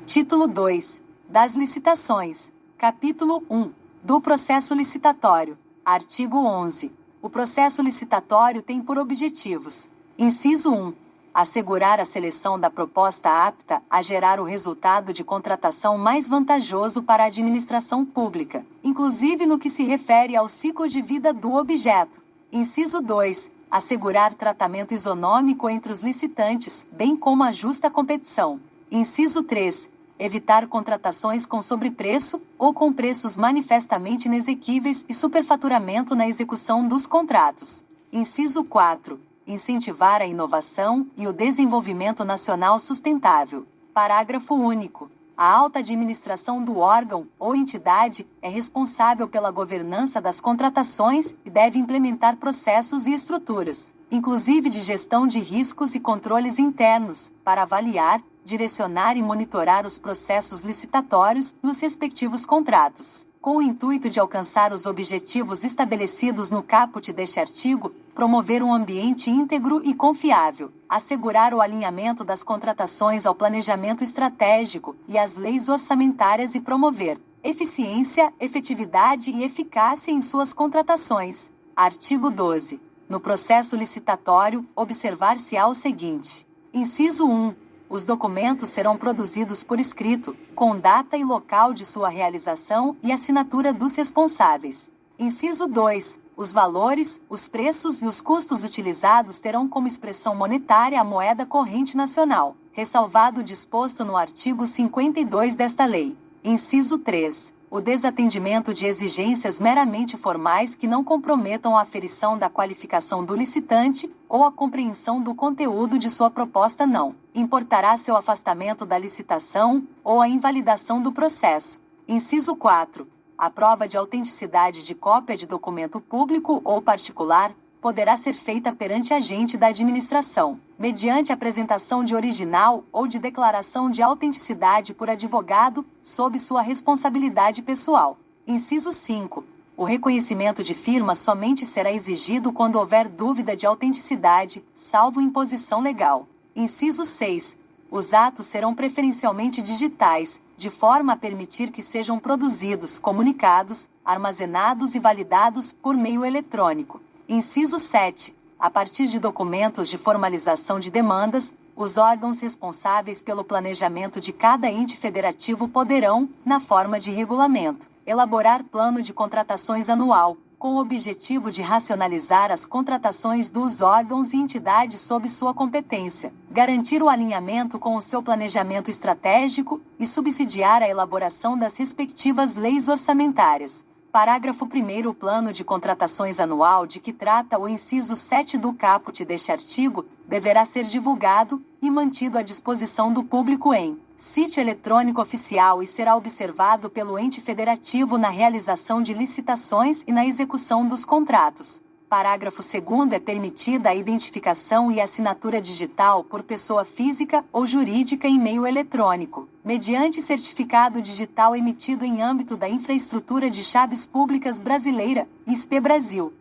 Título 2. Das licitações. Capítulo 1. Do processo licitatório. Artigo 11. O processo licitatório tem por objetivos: inciso 1. Assegurar a seleção da proposta apta a gerar o resultado de contratação mais vantajoso para a administração pública, inclusive no que se refere ao ciclo de vida do objeto. Inciso 2. Assegurar tratamento isonômico entre os licitantes, bem como a justa competição. Inciso 3. Evitar contratações com sobrepreço ou com preços manifestamente inexequíveis e superfaturamento na execução dos contratos. Inciso 4. Incentivar a inovação e o desenvolvimento nacional sustentável. Parágrafo único. A alta administração do órgão ou entidade é responsável pela governança das contratações e deve implementar processos e estruturas, inclusive de gestão de riscos e controles internos, para avaliar, direcionar e monitorar os processos licitatórios e os respectivos contratos, com o intuito de alcançar os objetivos estabelecidos no caput deste artigo, promover um ambiente íntegro e confiável, assegurar o alinhamento das contratações ao planejamento estratégico e às leis orçamentárias e promover eficiência, efetividade e eficácia em suas contratações. Artigo 12. No processo licitatório, observar-se-á o seguinte: inciso 1. Os documentos serão produzidos por escrito, com data e local de sua realização e assinatura dos responsáveis. Inciso 2. Os valores, os preços e os custos utilizados terão como expressão monetária a moeda corrente nacional, ressalvado o disposto no artigo 52 desta lei. Inciso 3. O desatendimento de exigências meramente formais que não comprometam a aferição da qualificação do licitante ou a compreensão do conteúdo de sua proposta não importará seu afastamento da licitação ou a invalidação do processo. Inciso 4. A prova de autenticidade de cópia de documento público ou particular poderá ser feita perante agente da administração, mediante apresentação de original ou de declaração de autenticidade por advogado, sob sua responsabilidade pessoal. Inciso 5. O reconhecimento de firma somente será exigido quando houver dúvida de autenticidade, salvo imposição legal. Inciso 6. Os atos serão preferencialmente digitais, de forma a permitir que sejam produzidos, comunicados, armazenados e validados por meio eletrônico. Inciso 7. A partir de documentos de formalização de demandas, os órgãos responsáveis pelo planejamento de cada ente federativo poderão, na forma de regulamento, elaborar plano de contratações anual, com o objetivo de racionalizar as contratações dos órgãos e entidades sob sua competência, garantir o alinhamento com o seu planejamento estratégico e subsidiar a elaboração das respectivas leis orçamentárias. Parágrafo 1º. O plano de contratações anual de que trata o inciso 7 do caput deste artigo deverá ser divulgado e mantido à disposição do público em sítio eletrônico oficial e será observado pelo ente federativo na realização de licitações e na execução dos contratos. Parágrafo 2º. É permitida a identificação e assinatura digital por pessoa física ou jurídica em meio eletrônico, mediante certificado digital emitido em âmbito da Infraestrutura de Chaves Públicas Brasileira, ISP Brasil.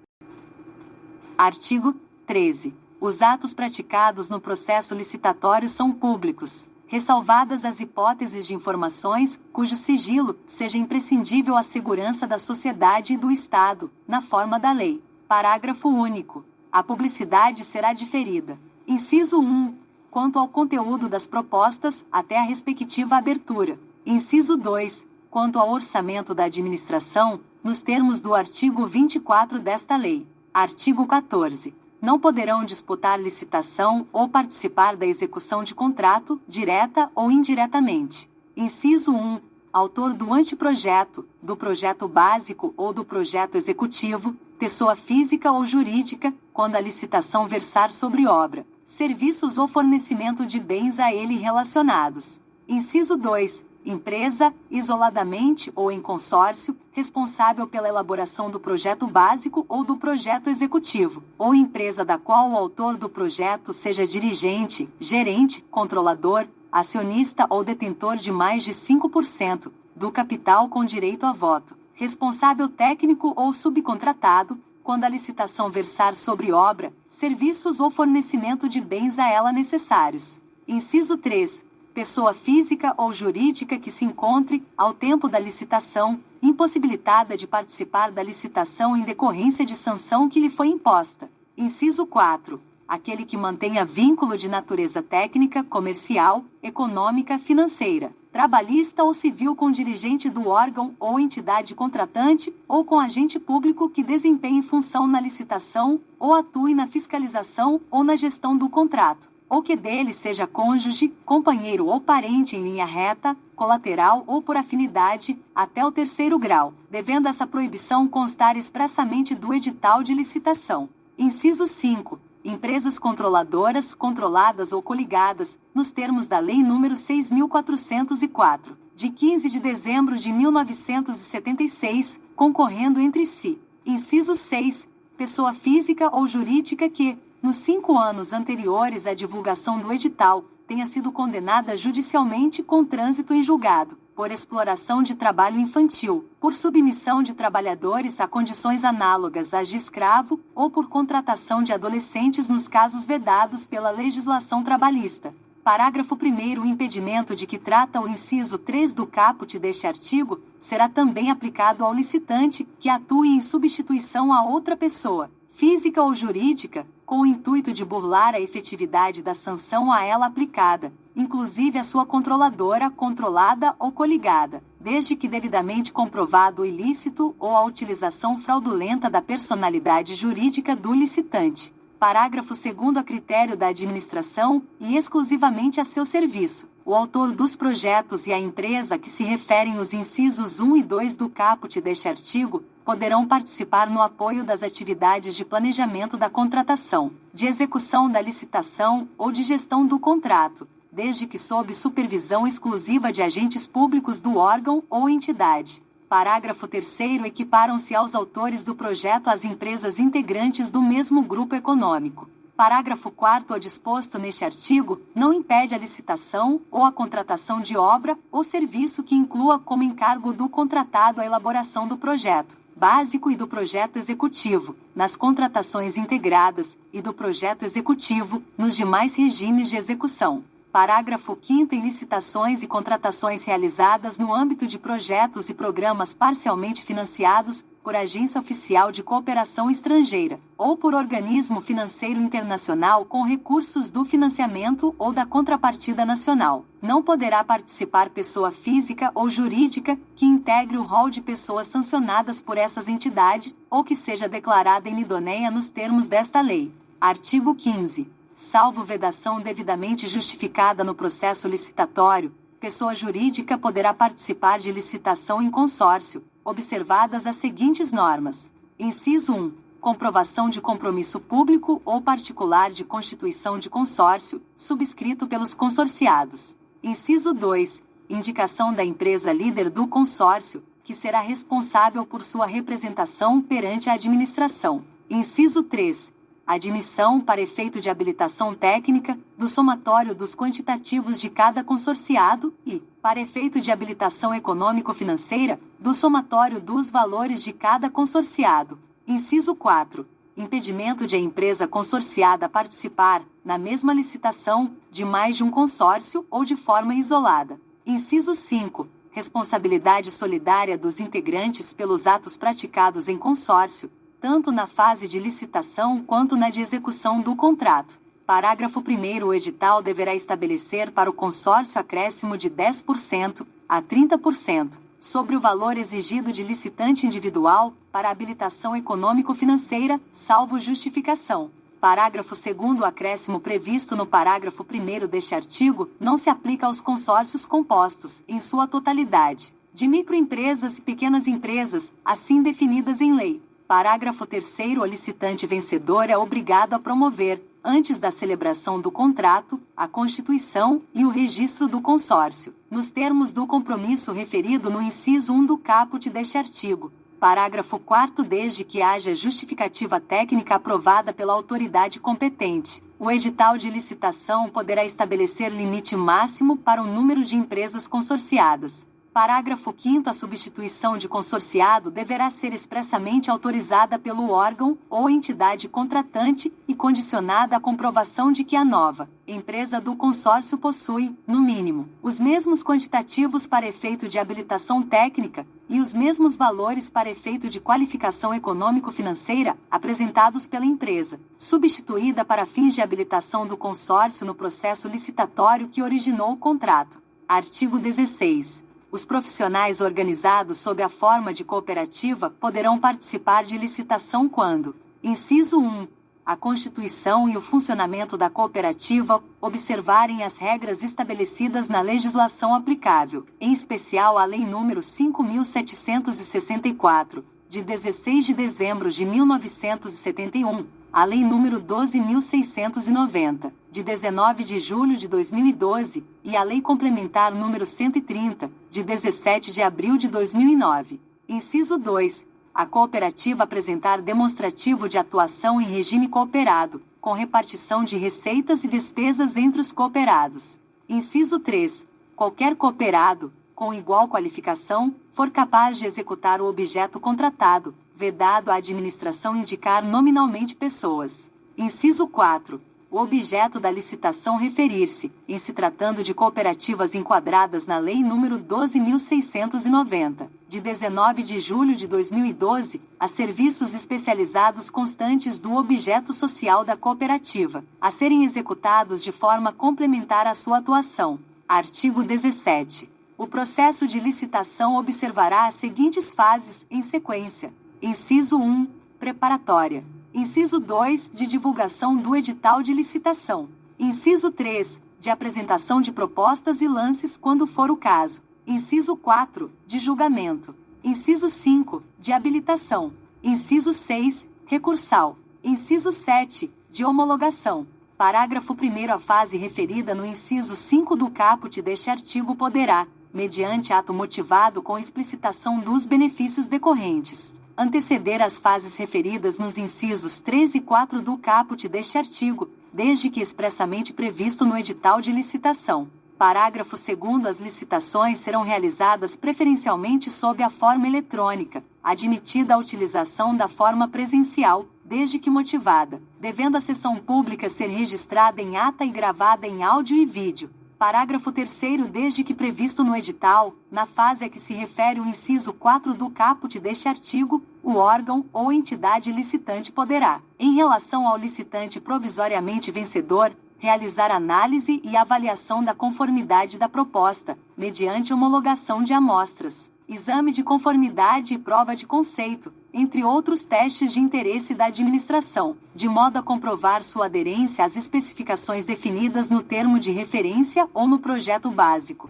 Artigo 13. Os atos praticados no processo licitatório são públicos, ressalvadas as hipóteses de informações cujo sigilo seja imprescindível à segurança da sociedade e do Estado, na forma da lei. Parágrafo único. A publicidade será diferida. Inciso 1. Quanto ao conteúdo das propostas, até a respectiva abertura. Inciso 2. Quanto ao orçamento da administração, nos termos do artigo 24 desta lei. Artigo 14. Não poderão disputar licitação ou participar da execução de contrato, direta ou indiretamente. Inciso 1. Autor do anteprojeto, do projeto básico ou do projeto executivo, pessoa física ou jurídica, quando a licitação versar sobre obra, serviços ou fornecimento de bens a ele relacionados. Inciso 2. Empresa, isoladamente ou em consórcio, responsável pela elaboração do projeto básico ou do projeto executivo, ou empresa da qual o autor do projeto seja dirigente, gerente, controlador, acionista ou detentor de mais de 5% do capital com direito a voto, responsável técnico ou subcontratado, quando a licitação versar sobre obra, serviços ou fornecimento de bens a ela necessários. Inciso 3. pessoa física ou jurídica que se encontre, ao tempo da licitação, impossibilitada de participar da licitação em decorrência de sanção que lhe foi imposta. Inciso 4. Aquele que mantenha vínculo de natureza técnica, comercial, econômica, financeira, trabalhista ou civil com dirigente do órgão ou entidade contratante, ou com agente público que desempenhe função na licitação, ou atue na fiscalização ou na gestão do contrato, ou que dele seja cônjuge, companheiro ou parente em linha reta, colateral ou por afinidade, até o 3º grau, devendo essa proibição constar expressamente do edital de licitação. Inciso 5. Empresas controladoras, controladas ou coligadas, nos termos da Lei nº 6.404, de 15 de dezembro de 1976, concorrendo entre si. Inciso 6. Pessoa física ou jurídica que, nos 5 anos anteriores à divulgação do edital, tenha sido condenada judicialmente com trânsito em julgado, por exploração de trabalho infantil, por submissão de trabalhadores a condições análogas às de escravo, ou por contratação de adolescentes nos casos vedados pela legislação trabalhista. Parágrafo 1º. O impedimento de que trata o inciso 3 do caput deste artigo, será também aplicado ao licitante, que atue em substituição a outra pessoa, física ou jurídica, com o intuito de burlar a efetividade da sanção a ela aplicada, inclusive a sua controladora, controlada ou coligada, desde que devidamente comprovado o ilícito ou a utilização fraudulenta da personalidade jurídica do licitante. Parágrafo 2º. A critério da administração, e exclusivamente a seu serviço, o autor dos projetos e a empresa a que se referem os incisos 1 e 2 do caput deste artigo, poderão participar no apoio das atividades de planejamento da contratação, de execução da licitação ou de gestão do contrato, desde que sob supervisão exclusiva de agentes públicos do órgão ou entidade. Parágrafo 3º. Equiparam-se aos autores do projeto as empresas integrantes do mesmo grupo econômico. Parágrafo 4º. O disposto neste artigo não impede a licitação ou a contratação de obra ou serviço que inclua como encargo do contratado a elaboração do projeto básico e do projeto executivo, nas contratações integradas, e do projeto executivo, nos demais regimes de execução. Parágrafo 5º. Em licitações e contratações realizadas no âmbito de projetos e programas parcialmente financiados por agência oficial de cooperação estrangeira, ou por organismo financeiro internacional com recursos do financiamento ou da contrapartida nacional, não poderá participar pessoa física ou jurídica que integre o rol de pessoas sancionadas por essas entidades, ou que seja declarada inidoneia nos termos desta lei. Artigo 15. Salvo vedação devidamente justificada no processo licitatório, pessoa jurídica poderá participar de licitação em consórcio, observadas as seguintes normas. Inciso 1. Comprovação de compromisso público ou particular de constituição de consórcio, subscrito pelos consorciados. Inciso 2. Indicação da empresa líder do consórcio, que será responsável por sua representação perante a administração. Inciso 3. Admissão para efeito de habilitação técnica, do somatório dos quantitativos de cada consorciado e, para efeito de habilitação econômico-financeira, do somatório dos valores de cada consorciado. Inciso 4. Impedimento de a empresa consorciada participar, na mesma licitação, de mais de um consórcio ou de forma isolada. Inciso 5. Responsabilidade solidária dos integrantes pelos atos praticados em consórcio, tanto na fase de licitação quanto na de execução do contrato. Parágrafo 1º. O edital deverá estabelecer para o consórcio acréscimo de 10% a 30% sobre o valor exigido de licitante individual para habilitação econômico-financeira, salvo justificação. Parágrafo 2º. O acréscimo previsto no parágrafo 1º deste artigo não se aplica aos consórcios compostos, em sua totalidade, de microempresas e pequenas empresas, assim definidas em lei. Parágrafo 3º. O licitante vencedor é obrigado a promover, antes da celebração do contrato, a constituição e o registro do consórcio, nos termos do compromisso referido no inciso 1 do caput deste artigo. Parágrafo 4º. Desde que haja justificativa técnica aprovada pela autoridade competente, o edital de licitação poderá estabelecer limite máximo para o número de empresas consorciadas. Parágrafo 5º. A substituição de consorciado deverá ser expressamente autorizada pelo órgão ou entidade contratante e condicionada à comprovação de que a nova empresa do consórcio possui, no mínimo, os mesmos quantitativos para efeito de habilitação técnica e os mesmos valores para efeito de qualificação econômico-financeira apresentados pela empresa, substituída para fins de habilitação do consórcio no processo licitatório que originou o contrato. Artigo 16. Os profissionais organizados sob a forma de cooperativa poderão participar de licitação quando: inciso 1. A constituição e o funcionamento da cooperativa observarem as regras estabelecidas na legislação aplicável, em especial a Lei nº 5.764, de 16 de dezembro de 1971, a Lei nº 12.690, de 19 de julho de 2012, e a Lei Complementar nº 130, de 17 de abril de 2009. Inciso 2. A cooperativa apresentar demonstrativo de atuação em regime cooperado, com repartição de receitas e despesas entre os cooperados. Inciso 3. Qualquer cooperado, com igual qualificação, for capaz de executar o objeto contratado, vedado à administração indicar nominalmente pessoas. Inciso 4. O objeto da licitação referir-se, em se tratando de cooperativas enquadradas na Lei nº 12.690, de 19 de julho de 2012, a serviços especializados constantes do objeto social da cooperativa, a serem executados de forma complementar à sua atuação. Artigo 17. O processo de licitação observará as seguintes fases, em sequência. Inciso 1. Preparatória. Inciso 2. De divulgação do edital de licitação. Inciso 3. De apresentação de propostas e lances quando for o caso. Inciso 4. De julgamento. Inciso 5. De habilitação. Inciso 6. Recursal. Inciso 7. De homologação. Parágrafo 1º. A fase referida no inciso 5 do caput deste artigo poderá, mediante ato motivado com explicitação dos benefícios decorrentes, anteceder as fases referidas nos incisos 3 e 4 do caput deste artigo, desde que expressamente previsto no edital de licitação. Parágrafo 2º. As licitações serão realizadas preferencialmente sob a forma eletrônica, admitida a utilização da forma presencial, desde que motivada, devendo a sessão pública ser registrada em ata e gravada em áudio e vídeo. Parágrafo 3º. Desde que previsto no edital, na fase a que se refere o inciso 4 do caput deste artigo, o órgão ou entidade licitante poderá, em relação ao licitante provisoriamente vencedor, realizar análise e avaliação da conformidade da proposta, mediante homologação de amostras, exame de conformidade e prova de conceito, entre outros testes de interesse da administração, de modo a comprovar sua aderência às especificações definidas no termo de referência ou no projeto básico.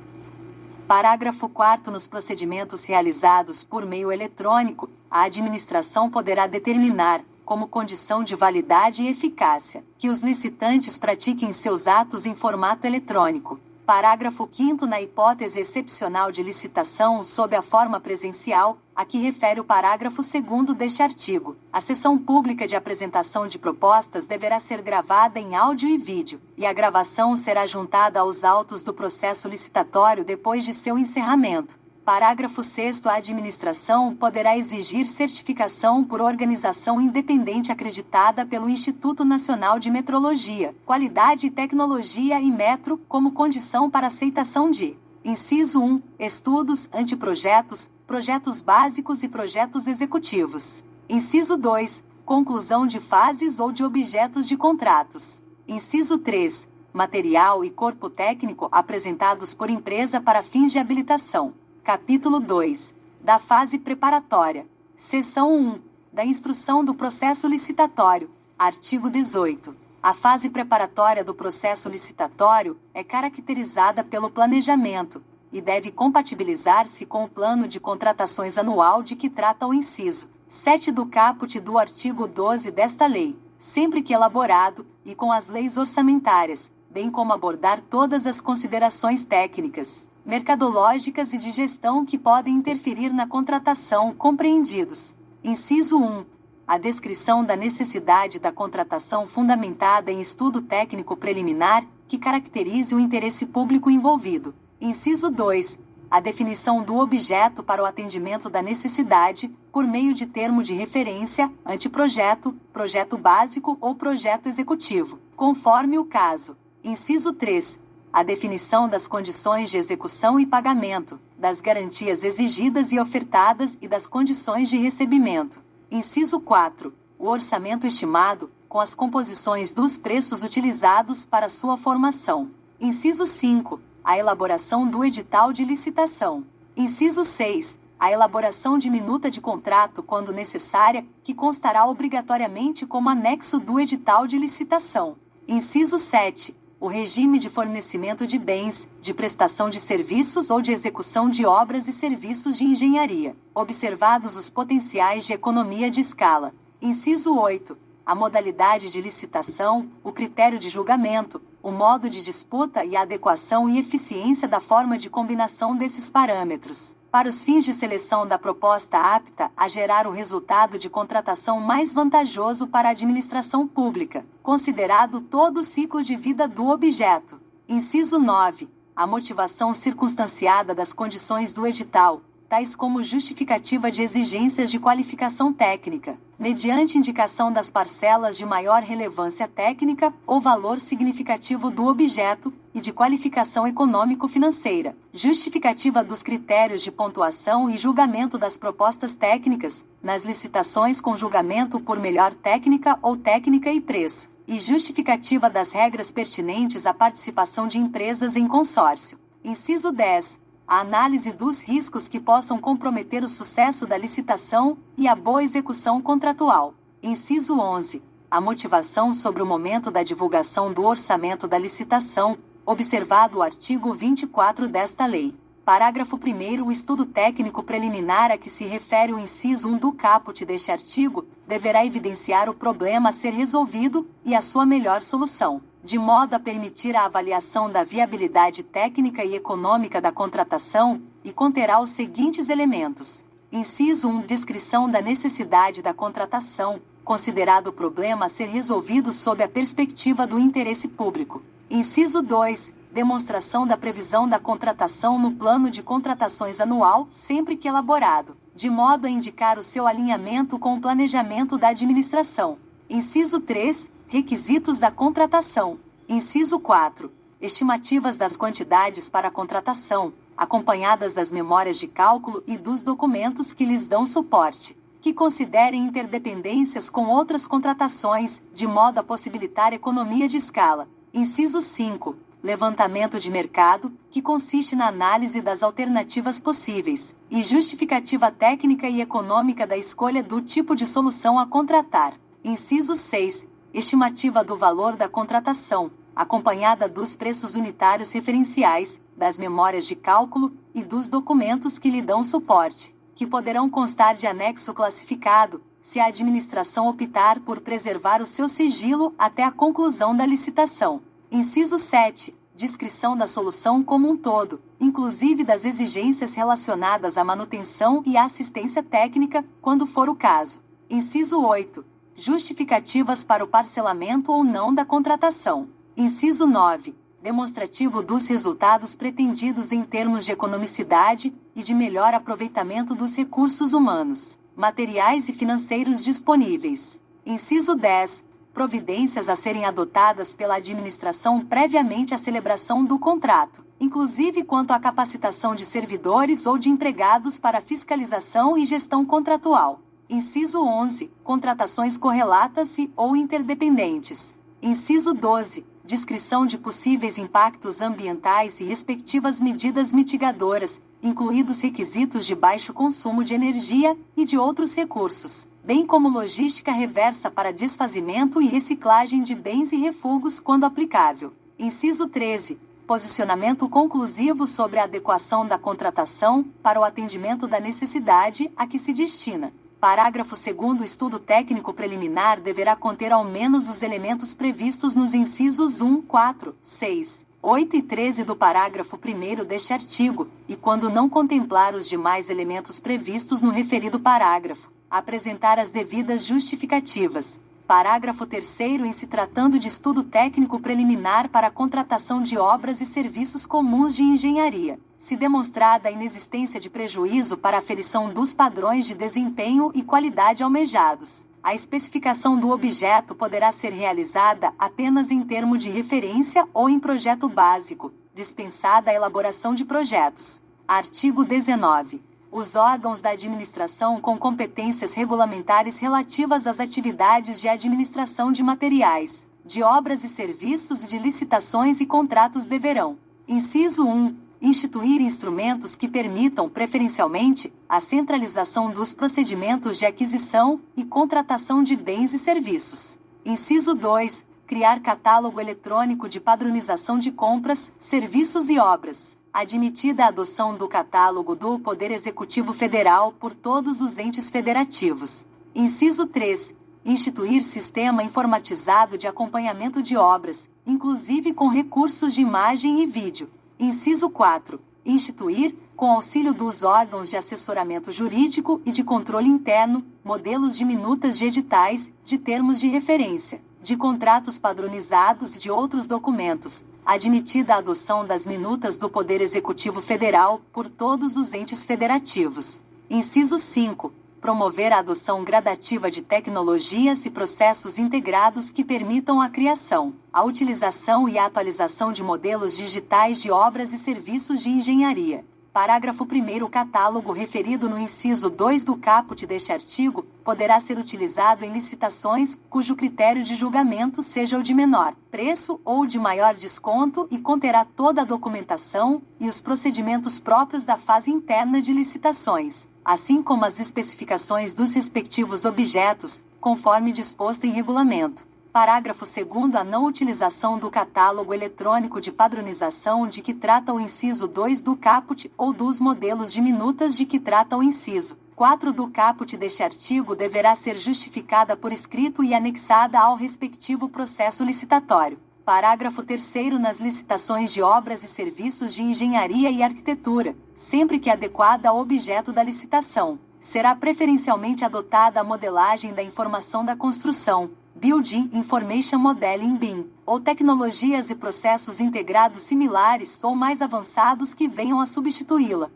Parágrafo 4º. Nos procedimentos realizados por meio eletrônico, a administração poderá determinar, como condição de validade e eficácia, que os licitantes pratiquem seus atos em formato eletrônico. Parágrafo 5º. Na hipótese excepcional de licitação sob a forma presencial, a que refere o parágrafo 2º deste artigo, a sessão pública de apresentação de propostas deverá ser gravada em áudio e vídeo, e a gravação será juntada aos autos do processo licitatório depois de seu encerramento. Parágrafo 6º. A administração poderá exigir certificação por organização independente acreditada pelo Instituto Nacional de Metrologia, Qualidade e Tecnologia e Metro, como condição para aceitação de: inciso 1. Estudos, anteprojetos, projetos básicos e projetos executivos. Inciso 2. Conclusão de fases ou de objetos de contratos. Inciso 3. Material e corpo técnico apresentados por empresa para fins de habilitação. Capítulo 2. Da fase preparatória. Seção 1. Da instrução do processo licitatório. Artigo 18. A fase preparatória do processo licitatório é caracterizada pelo planejamento e deve compatibilizar-se com o plano de contratações anual de que trata o inciso 7 do caput do artigo 12 desta lei, sempre que elaborado, e com as leis orçamentárias, bem como abordar todas as considerações técnicas, mercadológicas e de gestão que podem interferir na contratação, compreendidos. Inciso 1. A descrição da necessidade da contratação fundamentada em estudo técnico preliminar, que caracterize o interesse público envolvido. Inciso 2. A definição do objeto para o atendimento da necessidade, por meio de termo de referência, anteprojeto, projeto básico ou projeto executivo, conforme o caso. Inciso 3. A definição das condições de execução e pagamento, das garantias exigidas e ofertadas e das condições de recebimento. Inciso 4. O orçamento estimado, com as composições dos preços utilizados para sua formação. Inciso 5. A elaboração do edital de licitação. Inciso 6. A elaboração de minuta de contrato quando necessária, que constará obrigatoriamente como anexo do edital de licitação. Inciso 7. O regime de fornecimento de bens, de prestação de serviços ou de execução de obras e serviços de engenharia, observados os potenciais de economia de escala. Inciso 8. A modalidade de licitação, o critério de julgamento, o modo de disputa e a adequação e eficiência da forma de combinação desses parâmetros, para os fins de seleção da proposta apta a gerar o resultado de contratação mais vantajoso para a administração pública, considerado todo o ciclo de vida do objeto. Inciso 9. A motivação circunstanciada das condições do edital, tais como justificativa de exigências de qualificação técnica, mediante indicação das parcelas de maior relevância técnica ou valor significativo do objeto, e de qualificação econômico-financeira, justificativa dos critérios de pontuação e julgamento das propostas técnicas, nas licitações com julgamento por melhor técnica ou técnica e preço, e justificativa das regras pertinentes à participação de empresas em consórcio. Inciso 10. A análise dos riscos que possam comprometer o sucesso da licitação e a boa execução contratual. Inciso 11. A motivação sobre o momento da divulgação do orçamento da licitação, observado o artigo 24 desta lei. Parágrafo 1º. O estudo técnico preliminar a que se refere o inciso 1 do caput deste artigo, deverá evidenciar o problema a ser resolvido e a sua melhor solução, de modo a permitir a avaliação da viabilidade técnica e econômica da contratação, e conterá os seguintes elementos. Inciso 1. Descrição da necessidade da contratação, considerado o problema a ser resolvido sob a perspectiva do interesse público. Inciso 2. Demonstração da previsão da contratação no plano de contratações anual, sempre que elaborado, de modo a indicar o seu alinhamento com o planejamento da administração. Inciso 3. Requisitos da contratação. Inciso 4. Estimativas das quantidades para a contratação, acompanhadas das memórias de cálculo e dos documentos que lhes dão suporte, que considerem interdependências com outras contratações, de modo a possibilitar economia de escala. Inciso 5. Levantamento de mercado, que consiste na análise das alternativas possíveis, e justificativa técnica e econômica da escolha do tipo de solução a contratar. Inciso 6. Estimativa do valor da contratação, acompanhada dos preços unitários referenciais, das memórias de cálculo e dos documentos que lhe dão suporte, que poderão constar de anexo classificado, se a administração optar por preservar o seu sigilo até a conclusão da licitação. Inciso 7. Descrição da solução como um todo, inclusive das exigências relacionadas à manutenção e à assistência técnica, quando for o caso. Inciso 8. Justificativas para o parcelamento ou não da contratação. Inciso 9. Demonstrativo dos resultados pretendidos em termos de economicidade e de melhor aproveitamento dos recursos humanos, materiais e financeiros disponíveis. Inciso 10. Providências a serem adotadas pela administração previamente à celebração do contrato, inclusive quanto à capacitação de servidores ou de empregados para fiscalização e gestão contratual. Inciso 11. Contratações correlatas e ou interdependentes. Inciso 12. Descrição de possíveis impactos ambientais e respectivas medidas mitigadoras, incluídos requisitos de baixo consumo de energia e de outros recursos, bem como logística reversa para desfazimento e reciclagem de bens e refugos quando aplicável. Inciso 13. Posicionamento conclusivo sobre a adequação da contratação para o atendimento da necessidade a que se destina. Parágrafo 2º. O estudo técnico preliminar deverá conter ao menos os elementos previstos nos incisos 1, 4, 6, 8 e 13 do parágrafo 1º deste artigo, e quando não contemplar os demais elementos previstos no referido parágrafo, apresentar as devidas justificativas. Parágrafo 3º. Em se tratando de estudo técnico preliminar para a contratação de obras e serviços comuns de engenharia, se demonstrada a inexistência de prejuízo para a aferição dos padrões de desempenho e qualidade almejados, a especificação do objeto poderá ser realizada apenas em termo de referência ou em projeto básico, dispensada a elaboração de projetos. Artigo 19. Os órgãos da administração com competências regulamentares relativas às atividades de administração de materiais, de obras e serviços e de licitações e contratos deverão: inciso 1. Instituir instrumentos que permitam, preferencialmente, a centralização dos procedimentos de aquisição e contratação de bens e serviços. Inciso 2. Criar catálogo eletrônico de padronização de compras, serviços e obras, admitida a adoção do catálogo do Poder Executivo Federal por todos os entes federativos. Inciso 3. Instituir sistema informatizado de acompanhamento de obras, inclusive com recursos de imagem e vídeo. Inciso 4. Instituir, com auxílio dos órgãos de assessoramento jurídico e de controle interno, modelos de minutas de editais, de termos de referência, de contratos padronizados e de outros documentos, admitida a adoção das minutas do Poder Executivo Federal por todos os entes federativos. Inciso 5. Promover a adoção gradativa de tecnologias e processos integrados que permitam a criação, a utilização e a atualização de modelos digitais de obras e serviços de engenharia. Parágrafo 1º. O catálogo referido no inciso 2 do caput deste artigo poderá ser utilizado em licitações cujo critério de julgamento seja o de menor preço ou de maior desconto e conterá toda a documentação e os procedimentos próprios da fase interna de licitações, assim como as especificações dos respectivos objetos, conforme disposto em regulamento. Parágrafo 2º. A não utilização do catálogo eletrônico de padronização de que trata o inciso 2 do caput ou dos modelos de minutas de que trata o inciso 4 do caput deste artigo deverá ser justificada por escrito e anexada ao respectivo processo licitatório. Parágrafo 3º. Nas licitações de obras e serviços de engenharia e arquitetura, sempre que adequada ao objeto da licitação, será preferencialmente adotada a modelagem da informação da construção, Building Information Modeling BIM, ou tecnologias e processos integrados similares ou mais avançados que venham a substituí-la.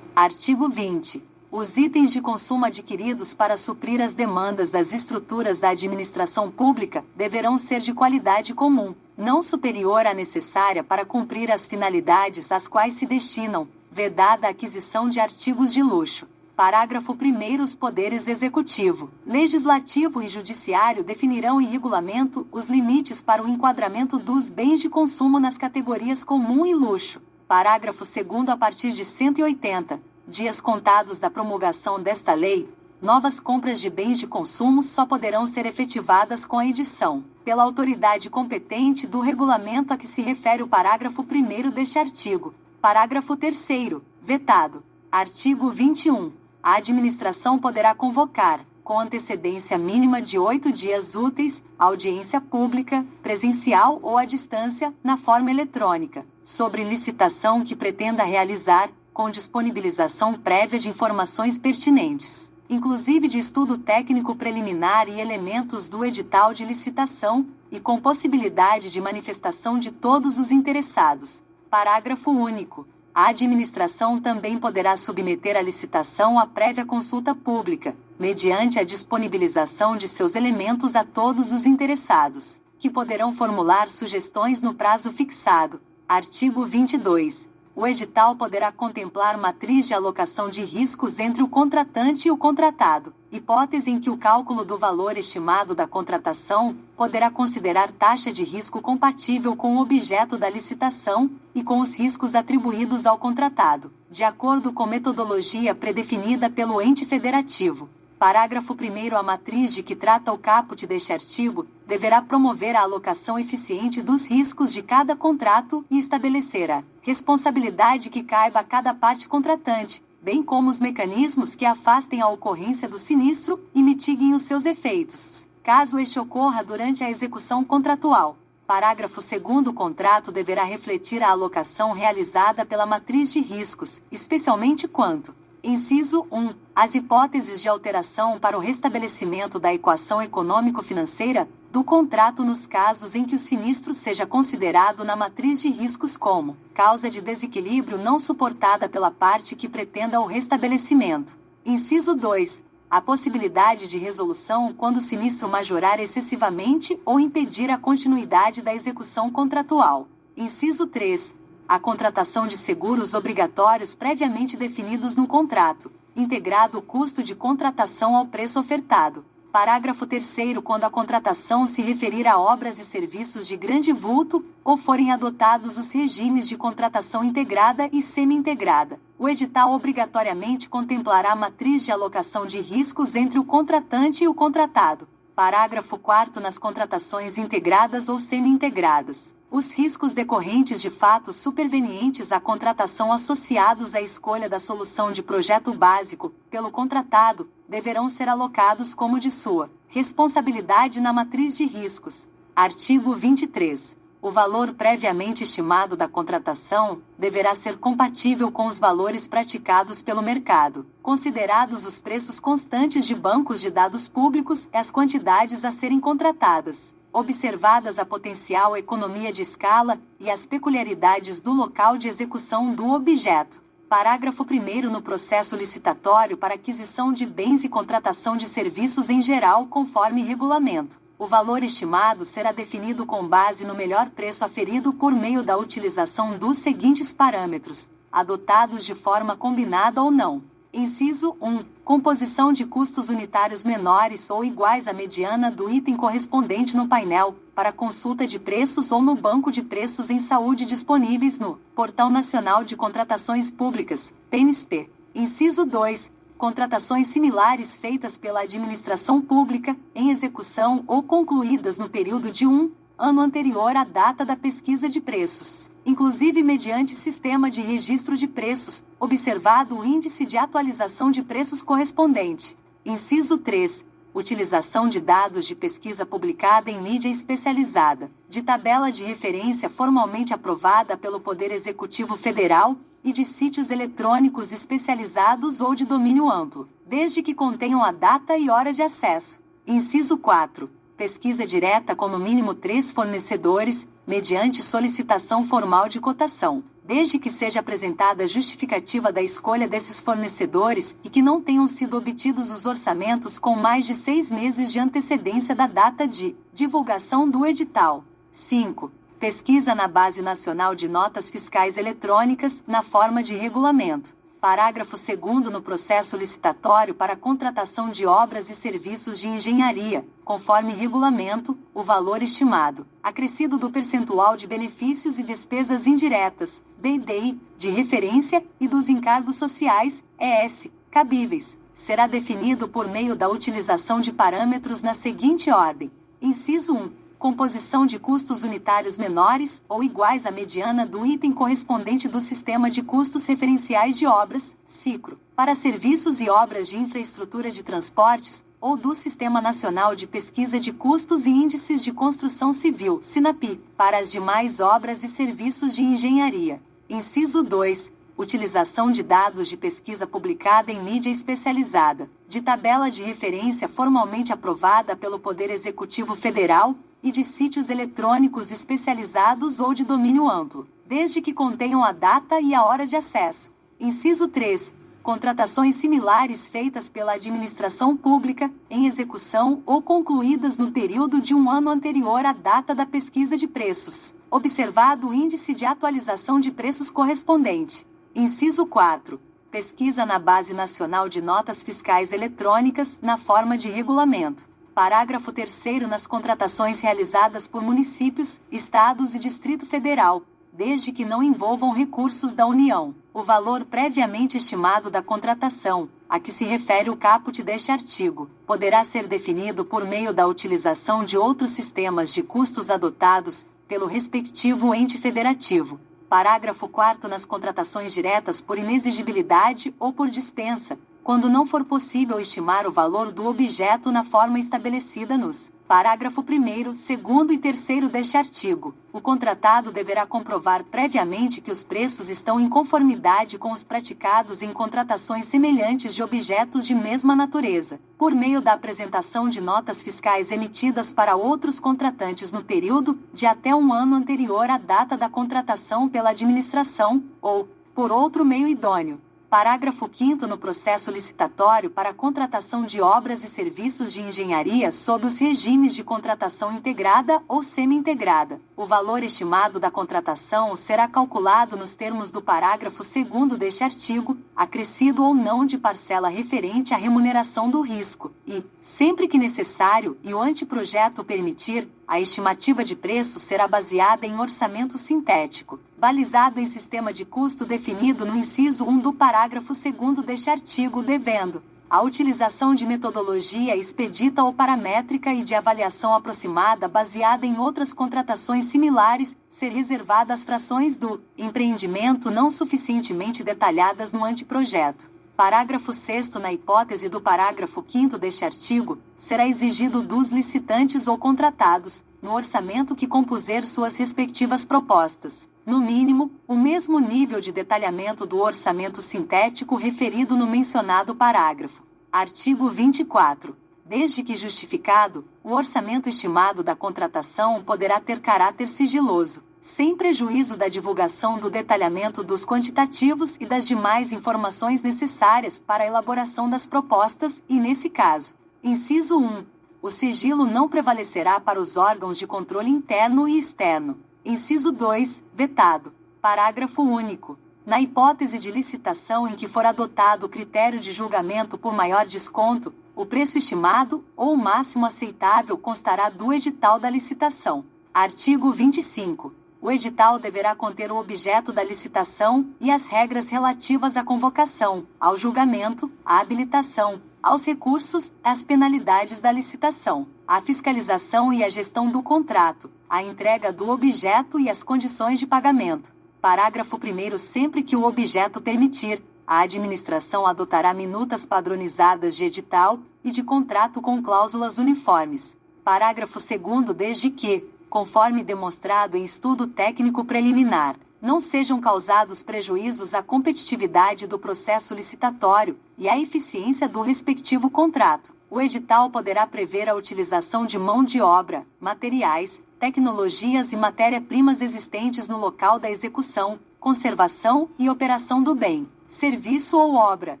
Artigo 20. Os itens de consumo adquiridos para suprir as demandas das estruturas da administração pública deverão ser de qualidade comum, não superior à necessária para cumprir as finalidades às quais se destinam, vedada a aquisição de artigos de luxo. Parágrafo 1º. Os poderes executivo, legislativo e judiciário definirão em regulamento os limites para o enquadramento dos bens de consumo nas categorias comum e luxo. Parágrafo 2º. A partir de 180 dias contados da promulgação desta lei, novas compras de bens de consumo só poderão ser efetivadas com a edição, pela autoridade competente, do regulamento a que se refere o parágrafo 1º deste artigo. Parágrafo 3º. Vetado. Artigo 21. A administração poderá convocar, com antecedência mínima de 8 dias úteis, audiência pública, presencial ou à distância, na forma eletrônica, sobre licitação que pretenda realizar, com disponibilização prévia de informações pertinentes, inclusive de estudo técnico preliminar e elementos do edital de licitação, e com possibilidade de manifestação de todos os interessados. Parágrafo único. A administração também poderá submeter a licitação à prévia consulta pública, mediante a disponibilização de seus elementos a todos os interessados, que poderão formular sugestões no prazo fixado. Artigo 22. O edital poderá contemplar matriz de alocação de riscos entre o contratante e o contratado, hipótese em que o cálculo do valor estimado da contratação poderá considerar taxa de risco compatível com o objeto da licitação e com os riscos atribuídos ao contratado, de acordo com metodologia predefinida pelo ente federativo. Parágrafo 1º. A matriz de que trata o caput deste artigo deverá promover a alocação eficiente dos riscos de cada contrato e estabelecer a responsabilidade que caiba a cada parte contratante, bem como os mecanismos que afastem a ocorrência do sinistro e mitiguem os seus efeitos, caso este ocorra durante a execução contratual. Parágrafo 2º. O contrato deverá refletir a alocação realizada pela matriz de riscos, especialmente quanto: inciso 1. As hipóteses de alteração para o restabelecimento da equação econômico-financeira do contrato nos casos em que o sinistro seja considerado na matriz de riscos como causa de desequilíbrio não suportada pela parte que pretenda o restabelecimento. Inciso 2. A possibilidade de resolução quando o sinistro majorar excessivamente ou impedir a continuidade da execução contratual. Inciso 3. A contratação de seguros obrigatórios previamente definidos no contrato, integrado o custo de contratação ao preço ofertado. Parágrafo 3º. Quando a contratação se referir a obras e serviços de grande vulto, ou forem adotados os regimes de contratação integrada e semi-integrada, o edital obrigatoriamente contemplará a matriz de alocação de riscos entre o contratante e o contratado. Parágrafo 4º. Nas contratações integradas ou semi-integradas, os riscos decorrentes de fatos supervenientes à contratação associados à escolha da solução de projeto básico, pelo contratado, deverão ser alocados como de sua responsabilidade na matriz de riscos. Artigo 23. O valor previamente estimado da contratação deverá ser compatível com os valores praticados pelo mercado, considerados os preços constantes de bancos de dados públicos e as quantidades a serem contratadas, observadas a potencial economia de escala e as peculiaridades do local de execução do objeto. Parágrafo 1º. No processo licitatório para aquisição de bens e contratação de serviços em geral conforme regulamento, o valor estimado será definido com base no melhor preço aferido por meio da utilização dos seguintes parâmetros, adotados de forma combinada ou não. Inciso 1. Composição de custos unitários menores ou iguais à mediana do item correspondente no painel, para consulta de preços ou no banco de preços em saúde disponíveis no Portal Nacional de Contratações Públicas, PNSP. Inciso 2. Contratações similares feitas pela administração pública, em execução ou concluídas no período de ano anterior à data da pesquisa de preços, inclusive mediante sistema de registro de preços, observado o índice de atualização de preços correspondente. Inciso 3. Utilização de dados de pesquisa publicada em mídia especializada, de tabela de referência formalmente aprovada pelo Poder Executivo Federal, e de sítios eletrônicos especializados ou de domínio amplo, desde que contenham a data e hora de acesso. Inciso 4. Pesquisa direta com no mínimo 3 fornecedores, mediante solicitação formal de cotação, desde que seja apresentada a justificativa da escolha desses fornecedores e que não tenham sido obtidos os orçamentos com mais de 6 meses de antecedência da data de divulgação do edital. 5. Pesquisa na Base Nacional de Notas Fiscais Eletrônicas, na forma de regulamento. Parágrafo 2º. No processo licitatório para contratação de obras e serviços de engenharia, conforme regulamento, o valor estimado, acrescido do percentual de benefícios e despesas indiretas, BDI, de referência, e dos encargos sociais, ES, cabíveis, será definido por meio da utilização de parâmetros na seguinte ordem. Inciso 1. Composição de custos unitários menores ou iguais à mediana do item correspondente do Sistema de Custos Referenciais de Obras, SICRO, para serviços e obras de infraestrutura de transportes, ou do Sistema Nacional de Pesquisa de Custos e Índices de Construção Civil, SINAPI, para as demais obras e serviços de engenharia. Inciso 2. Utilização de dados de pesquisa publicada em mídia especializada, de tabela de referência formalmente aprovada pelo Poder Executivo Federal, e de sítios eletrônicos especializados ou de domínio amplo, desde que contenham a data e a hora de acesso. Inciso 3. Contratações similares feitas pela administração pública, em execução ou concluídas no período de ano anterior à data da pesquisa de preços, observado o índice de atualização de preços correspondente. Inciso 4. Pesquisa na Base Nacional de Notas Fiscais Eletrônicas, na forma de regulamento. Parágrafo 3º. Nas contratações realizadas por municípios, estados e Distrito Federal, desde que não envolvam recursos da União, o valor previamente estimado da contratação, a que se refere o caput deste artigo, poderá ser definido por meio da utilização de outros sistemas de custos adotados pelo respectivo ente federativo. Parágrafo 4º. Nas contratações diretas por inexigibilidade ou por dispensa, quando não for possível estimar o valor do objeto na forma estabelecida nos parágrafo 1º, 2º e 3º deste artigo. O contratado deverá comprovar previamente que os preços estão em conformidade com os praticados em contratações semelhantes de objetos de mesma natureza, por meio da apresentação de notas fiscais emitidas para outros contratantes no período de até um ano anterior à data da contratação pela administração, ou por outro meio idôneo. Parágrafo 5º no processo licitatório para a contratação de obras e serviços de engenharia sob os regimes de contratação integrada ou semi-integrada, o valor estimado da contratação será calculado nos termos do parágrafo 2º deste artigo, acrescido ou não de parcela referente à remuneração do risco, e, sempre que necessário e o anteprojeto permitir, a estimativa de preço será baseada em orçamento sintético, balizado em sistema de custo definido no inciso 1 do parágrafo 2º deste artigo, devendo a utilização de metodologia expedita ou paramétrica e de avaliação aproximada baseada em outras contratações similares ser reservada às frações do empreendimento não suficientemente detalhadas no anteprojeto. Parágrafo 6º na hipótese do parágrafo 5º deste artigo, será exigido dos licitantes ou contratados, no orçamento que compuser suas respectivas propostas, no mínimo, o mesmo nível de detalhamento do orçamento sintético referido no mencionado parágrafo. Artigo 24. Desde que justificado, o orçamento estimado da contratação poderá ter caráter sigiloso, sem prejuízo da divulgação do detalhamento dos quantitativos e das demais informações necessárias para a elaboração das propostas e, nesse caso, inciso 1, o sigilo não prevalecerá para os órgãos de controle interno e externo. Inciso 2, vetado. Parágrafo único. Na hipótese de licitação em que for adotado o critério de julgamento por maior desconto, o preço estimado, ou o máximo aceitável, constará do edital da licitação. Artigo 25. O edital deverá conter o objeto da licitação e as regras relativas à convocação, ao julgamento, à habilitação, aos recursos, às penalidades da licitação, à fiscalização e à gestão do contrato, à entrega do objeto e às condições de pagamento. Parágrafo 1º. Sempre que o objeto permitir, a administração adotará minutas padronizadas de edital e de contrato com cláusulas uniformes. Parágrafo 2º. Desde que, conforme demonstrado em estudo técnico preliminar, não sejam causados prejuízos à competitividade do processo licitatório e à eficiência do respectivo contrato, o edital poderá prever a utilização de mão de obra, materiais, tecnologias e matéria-primas existentes no local da execução, conservação e operação do bem, serviço ou obra.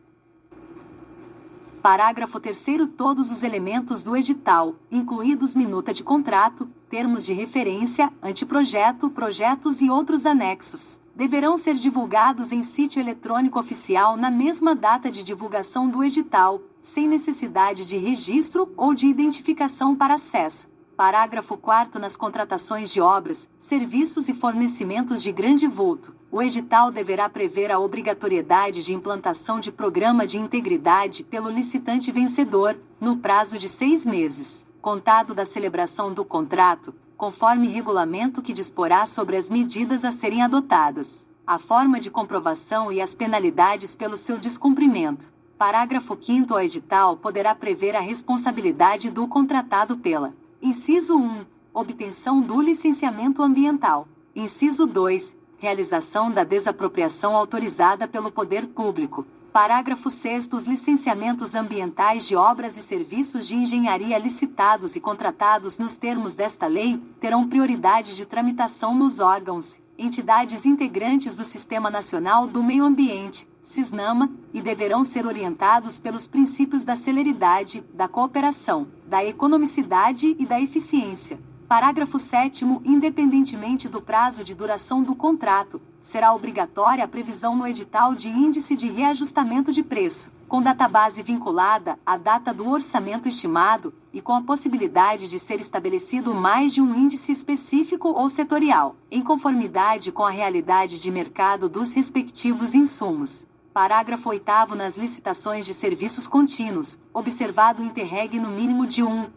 Parágrafo 3º. Todos os elementos do edital, incluídos minuta de contrato, termos de referência, anteprojeto, projetos e outros anexos, deverão ser divulgados em sítio eletrônico oficial na mesma data de divulgação do edital, sem necessidade de registro ou de identificação para acesso. Parágrafo 4º. Nas contratações de obras, serviços e fornecimentos de grande vulto, o edital deverá prever a obrigatoriedade de implantação de programa de integridade pelo licitante vencedor, no prazo de 6 meses, contado da celebração do contrato, conforme regulamento que disporá sobre as medidas a serem adotadas, a forma de comprovação e as penalidades pelo seu descumprimento. Parágrafo 5º. O edital poderá prever a responsabilidade do contratado pela: inciso 1, obtenção do licenciamento ambiental. Inciso 2, realização da desapropriação autorizada pelo poder público. Parágrafo 6º. Os licenciamentos ambientais de obras e serviços de engenharia licitados e contratados nos termos desta lei terão prioridade de tramitação nos órgãos, entidades integrantes do Sistema Nacional do Meio Ambiente, SISNAMA, e deverão ser orientados pelos princípios da celeridade, da cooperação, da economicidade e da eficiência. Parágrafo 7º. Independentemente do prazo de duração do contrato, será obrigatória a previsão no edital de índice de reajustamento de preço, com database vinculada à data do orçamento estimado e com a possibilidade de ser estabelecido mais de um índice específico ou setorial, em conformidade com a realidade de mercado dos respectivos insumos. Parágrafo 8º. Nas licitações de serviços contínuos, observado o interregno mínimo de um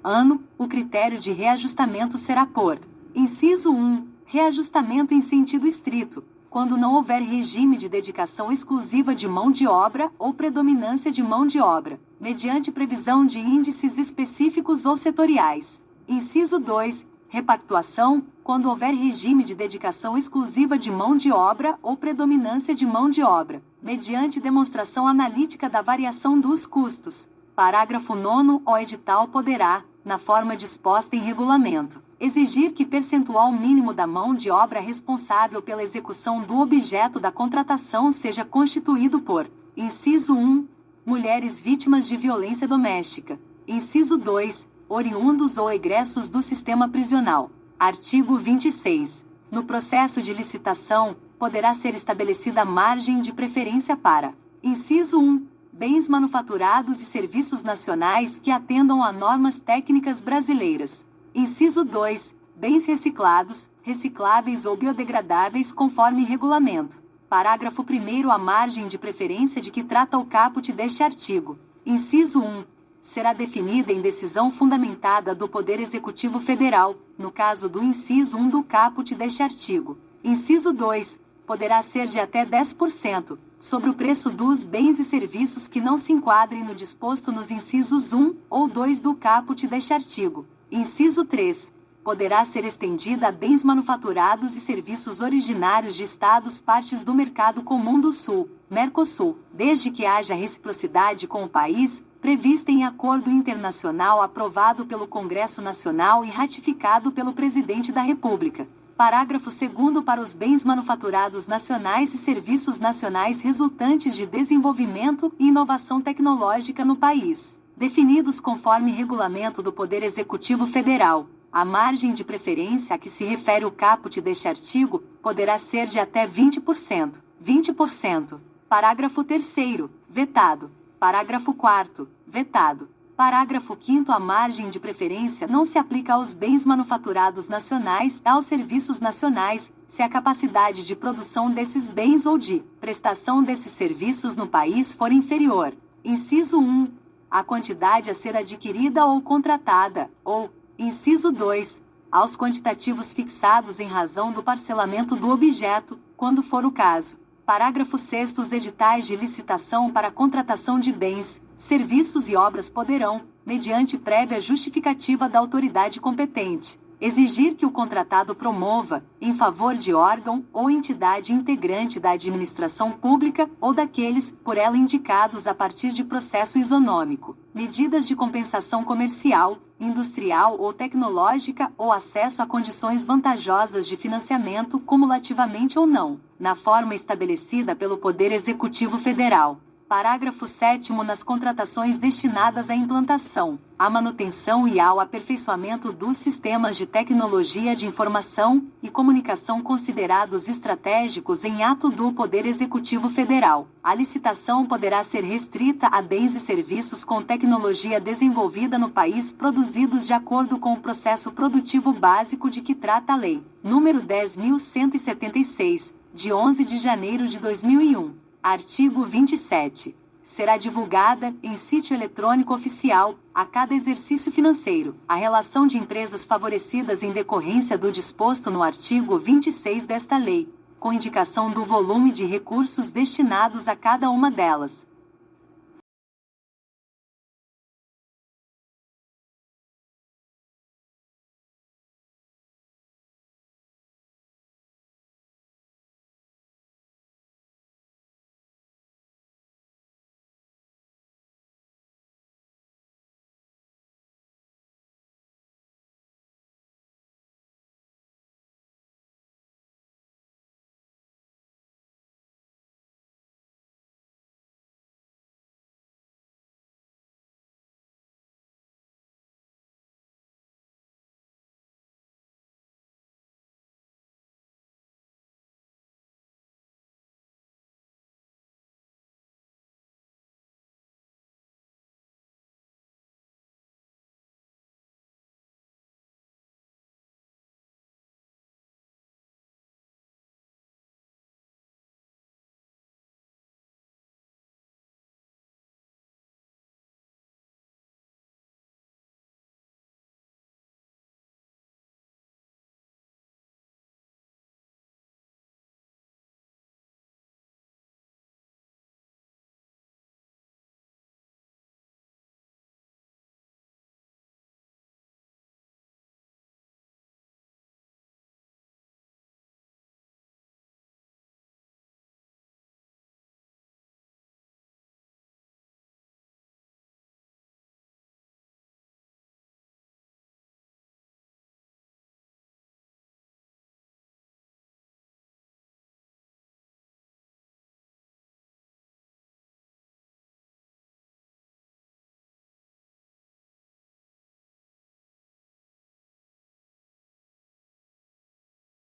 ano, o critério de reajustamento será por: inciso 1, reajustamento em sentido estrito, quando não houver regime de dedicação exclusiva de mão de obra ou predominância de mão de obra, mediante previsão de índices específicos ou setoriais. Inciso 2. Repactuação, quando houver regime de dedicação exclusiva de mão de obra ou predominância de mão de obra, mediante demonstração analítica da variação dos custos. Parágrafo 9º. O edital poderá, na forma disposta em regulamento, exigir que percentual mínimo da mão de obra responsável pela execução do objeto da contratação seja constituído por: inciso 1. Mulheres vítimas de violência doméstica. Inciso 2. Oriundos ou egressos do sistema prisional. Artigo 26. No processo de licitação, poderá ser estabelecida margem de preferência para: inciso 1. Bens manufaturados e serviços nacionais que atendam a normas técnicas brasileiras. Inciso 2. Bens reciclados, recicláveis ou biodegradáveis conforme regulamento. Parágrafo 1º. A margem de preferência de que trata o caput deste artigo. Inciso 1. Será definida em decisão fundamentada do Poder Executivo Federal, no caso do inciso 1 do caput deste artigo. Inciso 2. Poderá ser de até 10%, sobre o preço dos bens e serviços que não se enquadrem no disposto nos incisos 1 ou 2 do caput deste artigo. Inciso 3. Poderá ser estendida a bens manufaturados e serviços originários de Estados partes do Mercado Comum do Sul, Mercosul, desde que haja reciprocidade com o país, prevista em acordo internacional aprovado pelo Congresso Nacional e ratificado pelo Presidente da República. Parágrafo 2º. Para os bens manufaturados nacionais e serviços nacionais resultantes de desenvolvimento e inovação tecnológica no país, definidos conforme regulamento do Poder Executivo Federal, a margem de preferência a que se refere o caput deste artigo poderá ser de até 20%. 20%. Parágrafo 3º. Vetado. Parágrafo 4º. Vetado. Parágrafo 5º. A margem de preferência não se aplica aos bens manufaturados nacionais e aos serviços nacionais, se a capacidade de produção desses bens ou de prestação desses serviços no país for inferior. Inciso 1. A quantidade a ser adquirida ou contratada, ou, inciso 2, aos quantitativos fixados em razão do parcelamento do objeto, quando for o caso. Parágrafo 6º. Os editais de licitação para contratação de bens, serviços e obras poderão, mediante prévia justificativa da autoridade competente, exigir que o contratado promova, em favor de órgão ou entidade integrante da administração pública ou daqueles por ela indicados a partir de processo isonômico, medidas de compensação comercial, industrial ou tecnológica ou acesso a condições vantajosas de financiamento cumulativamente ou não, na forma estabelecida pelo Poder Executivo Federal. Parágrafo 7º. Nas contratações destinadas à implantação, à manutenção e ao aperfeiçoamento dos sistemas de tecnologia de informação e comunicação considerados estratégicos em ato do Poder Executivo Federal, a licitação poderá ser restrita a bens e serviços com tecnologia desenvolvida no país produzidos de acordo com o processo produtivo básico de que trata a Lei nº 10.176, de 11 de janeiro de 2001. Artigo 27. Será divulgada, em sítio eletrônico oficial, a cada exercício financeiro, a relação de empresas favorecidas em decorrência do disposto no artigo 26 desta lei, com indicação do volume de recursos destinados a cada uma delas.